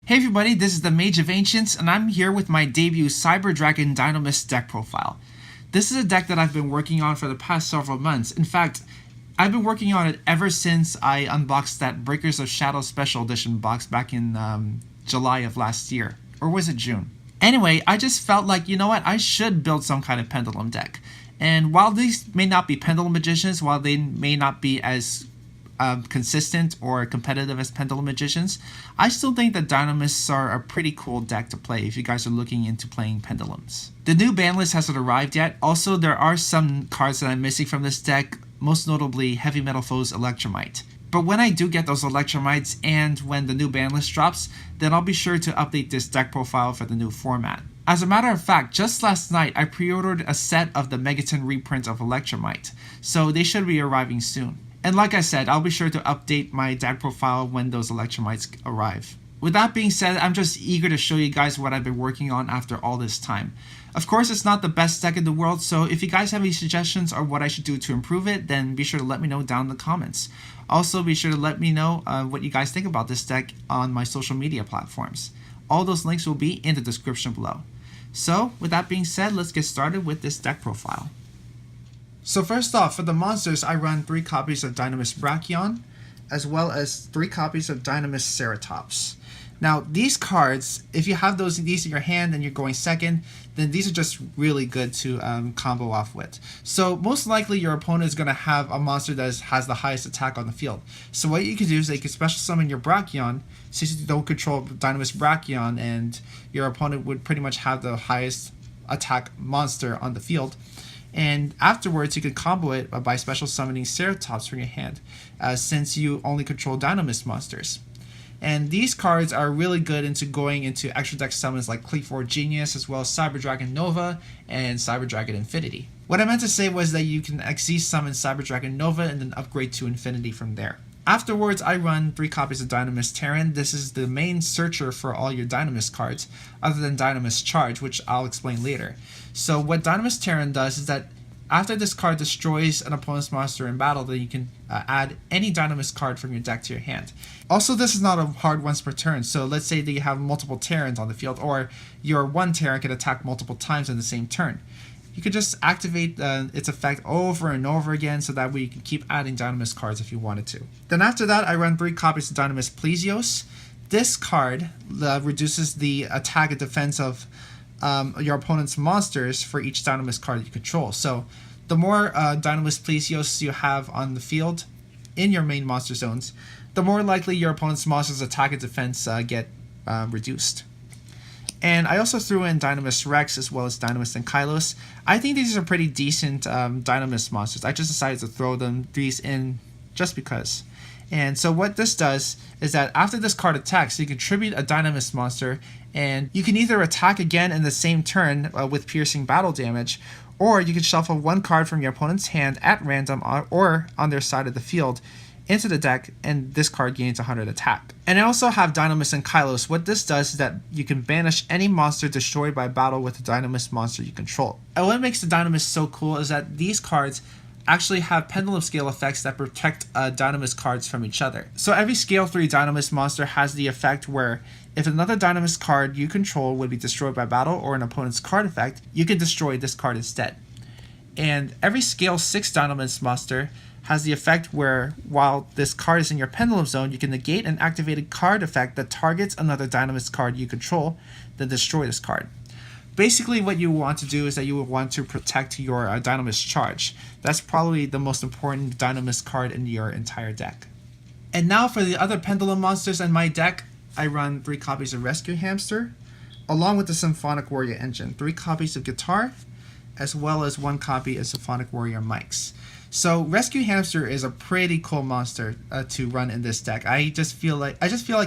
Hey everybody, this is the Mage of Ancients, and I'm here with my debut Cyber Dragon Dinomist deck profile. This is a deck that I've been working on for the past several months. In fact, I've been working on it ever since I unboxed that Breakers of Shadow Special Edition box back in July of last year. Or was it June? Anyway, I just felt like, you know what, I should build some kind of Pendulum deck. And while these may not be Pendulum Magicians, while they may not be as consistent or competitive as Pendulum Magicians, I still think that Dinomists are a pretty cool deck to play if you guys are looking into playing Pendulums. The new ban list hasn't arrived yet. Also, there are some cards that I'm missing from this deck, most notably Heavy Metal Foe's Electromite. But when I do get those Electromites and when the new ban list drops, then I'll be sure to update this deck profile for the new format. As a matter of fact, just last night I pre-ordered a set of the Megaton reprint of Electromite, so they should be arriving soon. And like I said, I'll be sure to update my deck profile when those Electromites arrive. With that being said, I'm just eager to show you guys what I've been working on after all this time. Of course, it's not the best deck in the world, so if you guys have any suggestions or what I should do to improve it, then be sure to let me know down in the comments. Also, be sure to let me know what you guys think about this deck on my social media platforms. All those links will be in the description below. So, with that being said, let's get started with this deck profile. So first off, for the monsters, I run 3 copies of Dinomist Brachion, as well as 3 copies of Dinomist Ceratops. Now, these cards, if you have these in your hand and you're going second, then these are just really good to combo off with. So most likely your opponent is going to have a monster that has the highest attack on the field. So what you can do is you can special summon your Brachion, since you don't control Dinomist Brachion, and your opponent would pretty much have the highest attack monster on the field. And afterwards, you can combo it by special summoning Ceratops from your hand, since you only control Dinomist monsters. And these cards are really good into going into extra deck summons like Cleave4 Genius, as well as Cyber Dragon Nova and Cyber Dragon Infinity. What I meant to say was that you can XZ summon Cyber Dragon Nova and then upgrade to Infinity from there. Afterwards, I run 3 copies of Dinomist Terran. This is the main searcher for all your Dinomist cards, other than Dinomist Charge, which I'll explain later. So what Dinomist Terran does is that after this card destroys an opponent's monster in battle, then you can add any Dinomist card from your deck to your hand. Also, this is not a hard once per turn, so let's say that you have multiple Terrans on the field, or your one Terran can attack multiple times in the same turn. You could just activate its effect over and over again, so that way you can keep adding Dinomist cards if you wanted to. Then after that, I run 3 copies of Dinomist Plesios. This card reduces the attack and defense of your opponent's monsters for each Dinomist card you control. So the more Dinomist Plesios you have on the field in your main monster zones, the more likely your opponent's monsters' attack and defense get reduced. And I also threw in Dinomist Rex as well as Dinomist Ankylos. I think these are pretty decent Dinomist monsters. I just decided to throw these in just because. And so what this does is that after this card attacks, you contribute a Dinomist monster, and you can either attack again in the same turn with piercing battle damage, or you can shuffle 1 card from your opponent's hand at random or on their side of the field into the deck, and this card gains 100 attack. And I also have Dinomist Ankylos. What this does is that you can banish any monster destroyed by battle with a Dinomist monster you control. And what makes the Dinomist so cool is that these cards actually have pendulum scale effects that protect Dinomist cards from each other. So every scale 3 Dinomist monster has the effect where if another Dinomist card you control would be destroyed by battle or an opponent's card effect, you can destroy this card instead. And every scale 6 Dinomist monster has the effect where while this card is in your pendulum zone, you can negate an activated card effect that targets another Dinomist card you control, then destroy this card. Basically, what you want to do is that you would want to protect your Dinomist Charge. That's probably the most important Dinomist card in your entire deck. And now for the other Pendulum monsters in my deck, I run 3 copies of Rescue Hamster, along with the Symphonic Warrior Engine, 3 copies of Guitar, as well as 1 copy of Symphonic Warrior Mics. So Rescue Hamster is a pretty cool monster to run in this deck. I just feel like,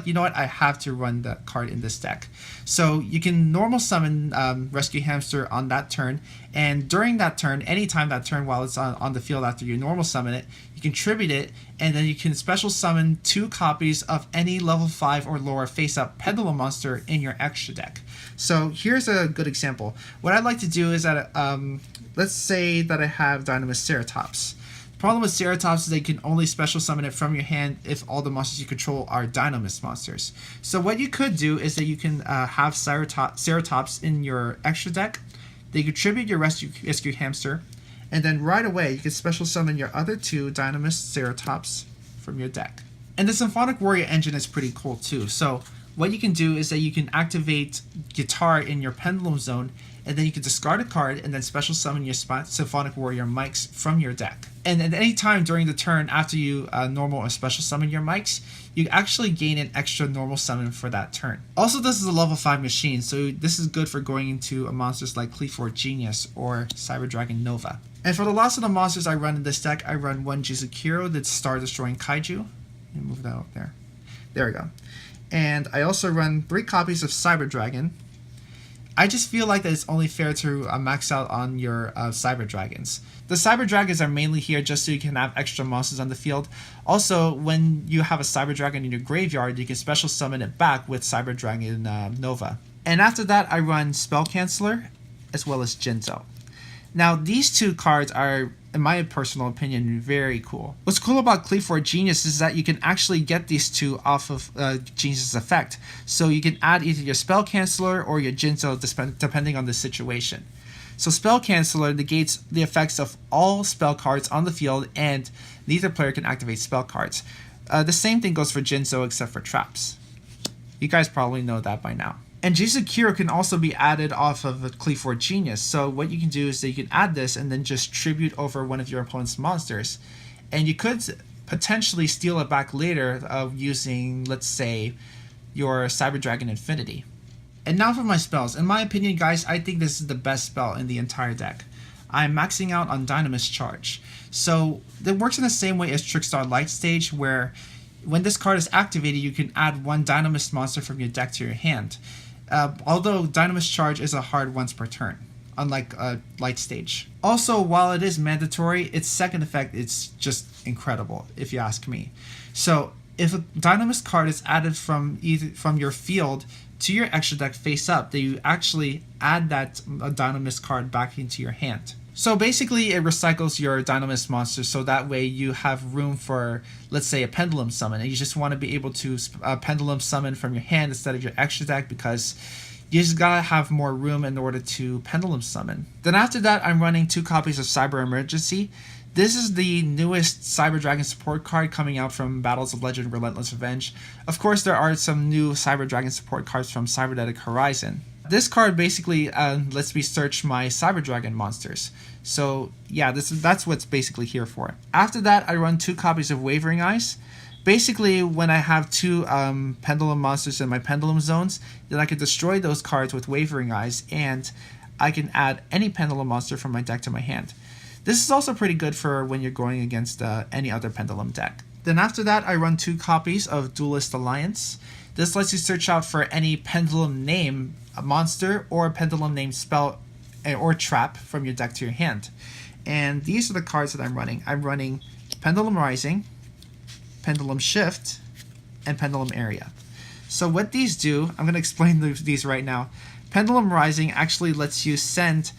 you know what, I have to run that card in this deck. So you can normal summon Rescue Hamster on that turn, and during that turn, anytime that turn while it's on the field after you normal summon it, you can tribute it, and then you can special summon 2 copies of any level 5 or lower face-up Pendulum monster in your extra deck. So here's a good example. What I'd like to do is that, let's say that I have Dinomist Ceratops. Problem with Ceratops is they can only special summon it from your hand if all the monsters you control are Dinomist monsters. So what you could do is that you can have Ceratops in your extra deck. They contribute your Rescue Hamster, and then right away you can special summon your other 2 Dinomist Ceratops from your deck. And the Symphonic Warrior engine is pretty cool too. So what you can do is that you can activate Guitar in your Pendulum Zone, and then you can discard a card and then special summon your Symphonic Warrior mics from your deck. And at any time during the turn after you normal or special summon your mics, you actually gain an extra normal summon for that turn. Also, this is a level 5 machine, so this is good for going into monsters like Cleaver Genius or Cyber Dragon Nova. And for the last of the monsters I run in this deck, I run 1 Jizukiro, the Star Destroying Kaiju. Let me move that up there. There we go. And I also run 3 copies of Cyber Dragon. I just feel like that it's only fair to max out on your Cyber Dragons. The Cyber Dragons are mainly here just so you can have extra monsters on the field. Also, when you have a Cyber Dragon in your graveyard, you can special summon it back with Cyber Dragon Nova. And after that, I run Spell Canceller as well as Jinzo. Now, these 2 cards are, in my personal opinion, very cool. What's cool about Cleaver Genius is that you can actually get these 2 off of Genius's effect. So you can add either your Spell Canceller or your Jinzo depending on the situation. So Spell Canceller negates the effects of all spell cards on the field, and neither player can activate spell cards. The same thing goes for Jinzo except for traps. You guys probably know that by now. And Jizukiro can also be added off of a Cleaver Genius. So what you can do is that you can add this and then just tribute over one of your opponent's monsters. And you could potentially steal it back later using, let's say, your Cyber Dragon Infinity. And now for my spells. In my opinion, guys, I think this is the best spell in the entire deck. I'm maxing out on Dynamis Charge. So it works in the same way as Trickstar Light Stage, where when this card is activated, you can add 1 Dynamist monster from your deck to your hand. Although Dynamis Charge is a hard once per turn, unlike Light Stage. Also, while it is mandatory, its second effect is just incredible, if you ask me. So if a Dynamist card is added from your field to your extra deck face up, then you actually add that Dynamist card back into your hand. So basically it recycles your Dynamist monsters, so that way you have room for, let's say, a Pendulum summon, and you just want to be able to Pendulum summon from your hand instead of your extra deck because you just gotta have more room in order to Pendulum summon. Then after that, I'm running 2 copies of Cyber Emergency. This is the newest Cyber Dragon support card coming out from Battles of Legend Relentless Revenge. Of course, there are some new Cyber Dragon support cards from Cybernetic Horizon. This card basically lets me search my Cyber Dragon monsters. So yeah, that's what's basically here for. After that, I run 2 copies of Wavering Eyes. Basically, when I have 2 Pendulum monsters in my Pendulum zones, then I can destroy those cards with Wavering Eyes, and I can add any Pendulum monster from my deck to my hand. This is also pretty good for when you're going against any other Pendulum deck. Then after that, I run 2 copies of Duelist Alliance. This lets you search out for any Pendulum name monster or Pendulum name spell or trap from your deck to your hand. And these are the cards that I'm running. I'm running Pendulum Rising, Pendulum Shift, and Pendulum Area. So what these do, I'm going to explain these right now. Pendulum Rising actually lets you send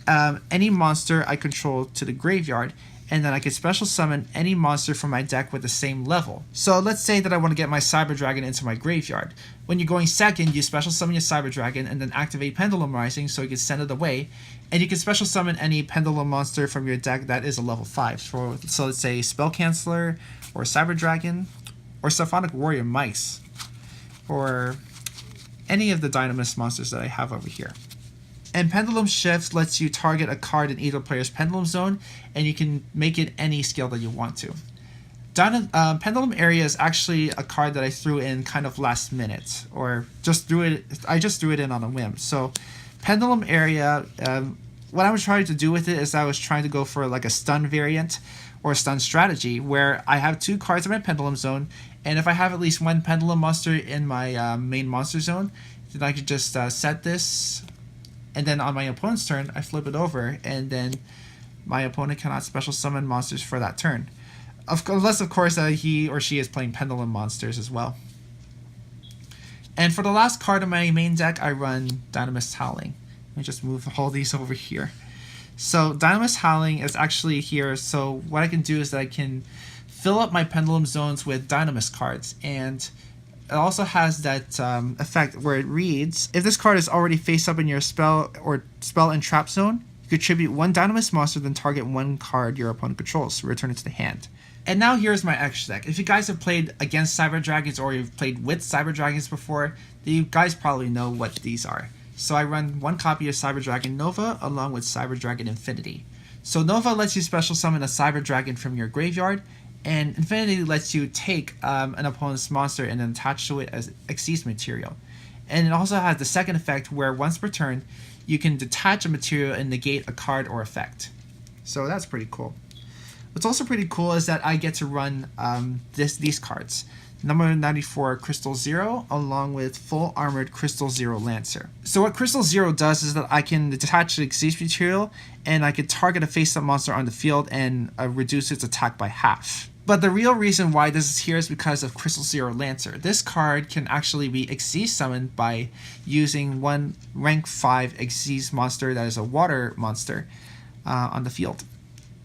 any monster I control to the graveyard, and then I can special summon any monster from my deck with the same level. So let's say that I want to get my Cyber Dragon into my graveyard. When you're going second, you special summon your Cyber Dragon and then activate Pendulum Rising so you can send it away. And you can special summon any Pendulum monster from your deck that is a level 5. So let's say Spell Canceller, or Cyber Dragon, or Symphonic Warrior Mice, or any of the Dynamist monsters that I have over here. And Pendulum Shift lets you target a card in either player's Pendulum Zone, and you can make it any scale that you want to. Pendulum Area is actually a card that I threw in kind of last minute, or I just threw it in on a whim. So Pendulum Area, what I was trying to do with it is I was trying to go for like a stun variant or a stun strategy, where I have 2 cards in my Pendulum Zone, and if I have at least 1 Pendulum monster in my main monster zone, then I could just set this, and then on my opponent's turn, I flip it over, and then my opponent cannot special summon monsters for that turn. Unless, of course, he or she is playing Pendulum monsters as well. And for the last card of my main deck, I run Dynamist Howling. Let me just move all these over here. So Dinomist Howling is actually here, so what I can do is that I can fill up my Pendulum zones with Dinomist cards, and it also has that effect where it reads, if this card is already face up in your spell and trap zone, you contribute 1 Dinomist monster, then target 1 card your opponent controls, return it to the hand. And now here's my extra deck. If you guys have played against Cyber Dragons or you've played with Cyber Dragons before, then you guys probably know what these are. So I run 1 copy of Cyber Dragon Nova along with Cyber Dragon Infinity. So Nova lets you special summon a Cyber Dragon from your graveyard, and Infinity lets you take an opponent's monster and then attach to it as Xyz material. And it also has the second effect where once per turn, you can detach a material and negate a card or effect. So that's pretty cool. What's also pretty cool is that I get to run these cards. Number 94 Crystal Zero along with Full Armored Crystal Zero Lancer. So what Crystal Zero does is that I can detach the Xyz material and I can target a face-up monster on the field and reduce its attack by half. But the real reason why this is here is because of Crystal Zero Lancer. This card can actually be Xyz summoned by using 1 rank 5 Xyz monster that is a water monster on the field.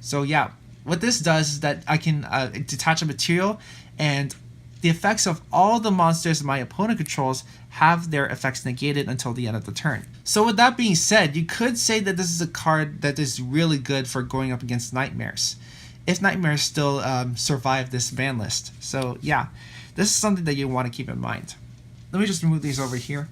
So yeah, what this does is that I can detach a material, and the effects of all the monsters my opponent controls have their effects negated until the end of the turn. So with that being said, you could say that this is a card that is really good for going up against Nightmares, if Nightmares still survive this ban list. So yeah, this is something that you want to keep in mind. Let me just move these over here.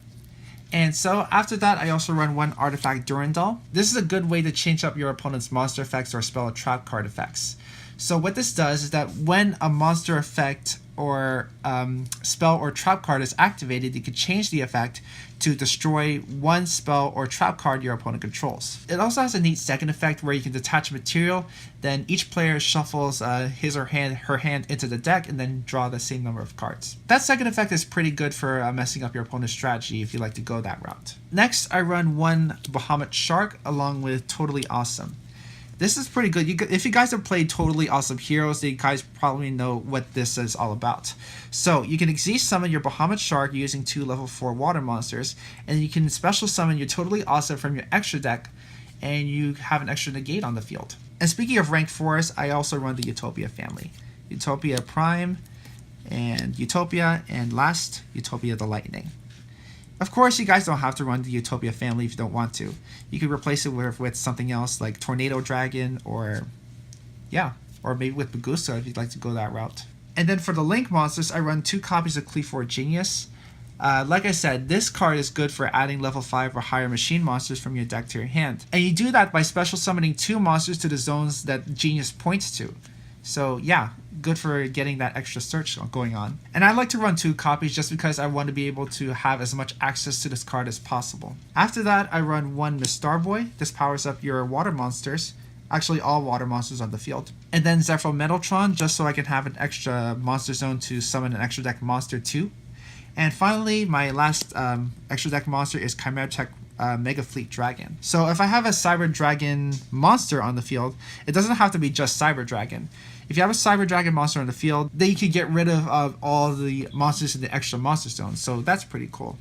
And so after that, I also run 1 Artifact Durandal. This is a good way to change up your opponent's monster effects or spell or trap card effects. So what this does is that when a monster effect or spell or trap card is activated, you can change the effect to destroy 1 spell or trap card your opponent controls. It also has a neat second effect where you can detach material, then each player shuffles his or her hand into the deck and then draw the same number of cards. That second effect is pretty good for messing up your opponent's strategy if you like to go that route. Next, I run 1 Bahamut Shark along with Totally Awesome. This is pretty good. If you guys have played Totally Awesome Heroes, then you guys probably know what this is all about. So you can Xyz summon your Bahamut Shark using 2 level 4 water monsters, and you can special summon your Totally Awesome from your extra deck, and you have an extra negate on the field. And speaking of rank 4s, I also run the Utopia family. Utopia Prime, and Utopia, and last, Utopia the Lightning. Of course, you guys don't have to run the Utopia family if you don't want to. You could replace it with something else like Tornado Dragon or maybe with Bagusa if you'd like to go that route. And then for the Link monsters, I run 2 copies of Cleafor Genius. Like I said, this card is good for adding level 5 or higher machine monsters from your deck to your hand. And you do that by special summoning 2 monsters to the zones that Genius points to. So yeah, good for getting that extra search going on. And I like to run 2 copies just because I want to be able to have as much access to this card as possible. After that, I run 1 Miss Starboy. This powers up your water monsters, actually all water monsters on the field. And then Zephyr Metaltron, just so I can have an extra monster zone to summon an extra deck monster too. And finally, my last extra deck monster is Chimera Tech Mega Fleet Dragon. So if I have a Cyber Dragon monster on the field, it doesn't have to be just Cyber Dragon. If you have a Cyber Dragon monster on the field, then you can get rid of all the monsters in the extra monster zone. So that's pretty cool.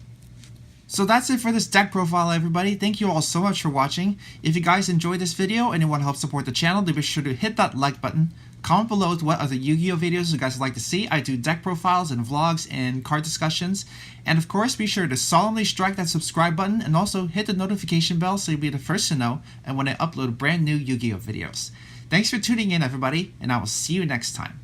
So that's it for this deck profile, everybody. Thank you all so much for watching. If you guys enjoyed this video and you want to help support the channel, then be sure to hit that like button. Comment below what other Yu-Gi-Oh videos you guys would like to see. I do deck profiles and vlogs and card discussions. And of course, be sure to solemnly strike that subscribe button and also hit the notification bell so you'll be the first to know and when I upload brand new Yu-Gi-Oh videos. Thanks for tuning in, everybody, and I will see you next time.